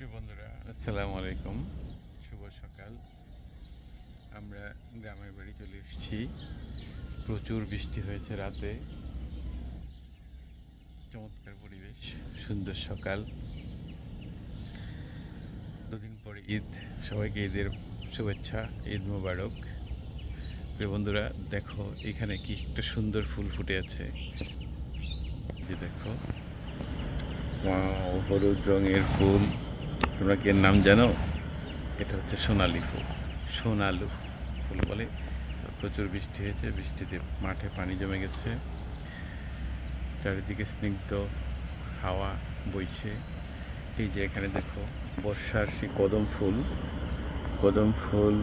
প্রিয় বন্ধুরা, আসসালামু আলাইকুম। শুভ সকাল। আমরা গ্রামের বাড়ি চলে এসেছি। প্রচুর বৃষ্টি হয়েছে রাতে। চমৎকার পরিবেশ, সুন্দর সকাল। দুদিন পরে ঈদ। সবাইকে ঈদের শুভেচ্ছা, ঈদ মোবারক। প্রিয় বন্ধুরা, দেখো এখানে কি একটা সুন্দর ফুল ফুটে আছে। যে দেখো, ওয়াও, হলুদ রঙের ফুল। তোমরা কি এর নাম জানো? এটা হচ্ছে সোনালি ফুল, সোনালু ফুল বলে। প্রচুর বৃষ্টি হয়েছে, বৃষ্টিতে মাঠে পানি জমে গেছে, চারিদিকে স্নিগ্ধ হাওয়া বইছে। এই যে এখানে দেখো বর্ষার সেই কদম ফুল, কদম ফুল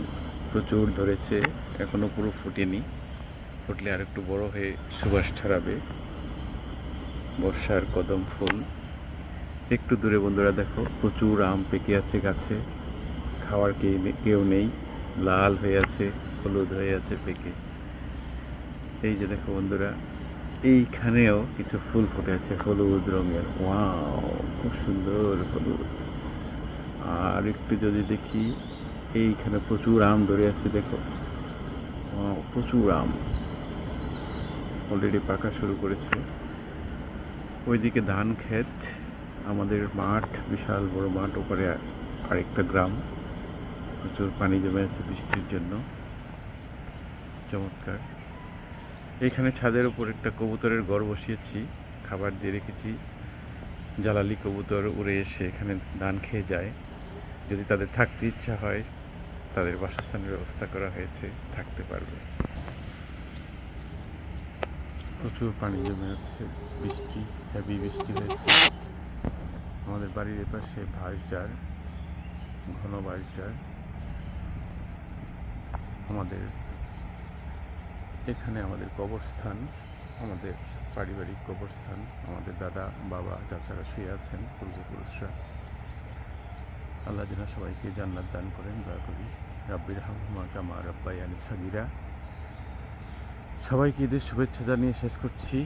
প্রচুর ধরেছে, এখনো পুরো ফুটেনি। ফুটলে আর একটু বড় হয়ে সুবাস ছড়াবে। বর্ষার কদম ফুল। একটু দূরে বন্ধুরা দেখো, প্রচুর আম পেকে আছে গাছে, খাওয়ার কেউ নেই, লাল হয়ে আছে, হলুদ হয়ে আছে পেকে। এই যে দেখো বন্ধুরা, এইখানেও কিছু ফুল ফুটে আছে হলুদ রঙের। ওয়াও, খুব সুন্দর হলুদ। আর একটু যদি দেখি, এইখানে প্রচুর আম ধরে আছে দেখো। ওয়াও, প্রচুর আম অলরেডি পাকা শুরু করেছে। ওইদিকে ধান ক্ষেত, আমাদের মাঠ, বিশাল বড় মাঠ, ওপরে আরেকটা গ্রাম। প্রচুর পানি জমে আছে বৃষ্টির জন্য। চমৎকার। এইখানে ছাদের উপর একটা কবুতরের ঘর বসিয়েছি, খাবার দিয়ে রেখেছি। জ্বালালি কবুতর উড়ে এসে এখানে ধান খেয়ে যায়। যদি তাদের থাকতে ইচ্ছা হয়, তাদের বাসস্থানের ব্যবস্থা করা হয়েছে, থাকতে পারবে। প্রচুর পানি জমে আছে, বৃষ্টি, হেভি বৃষ্টি হয়েছে। আমাদের বাড়ির এপাশে বাঁশঝাড়, ঘন বাঁশঝাড়। আমাদের এখানে আমাদের কবরস্থান, আমাদের পারিবারিক কবরস্থান। আমাদের দাদা, বাবা, চাচারা শুয়ে আছেন, পূর্বপুরুষরা। আল্লাহ যেন সবাইকে জান্নাত দান করেন, দয়া করি। রাব্বির হামহুমা কামা রাব্বায়ানি সাগীরা। সবাইকে ঈদের শুভেচ্ছা জানিয়ে শেষ করছি।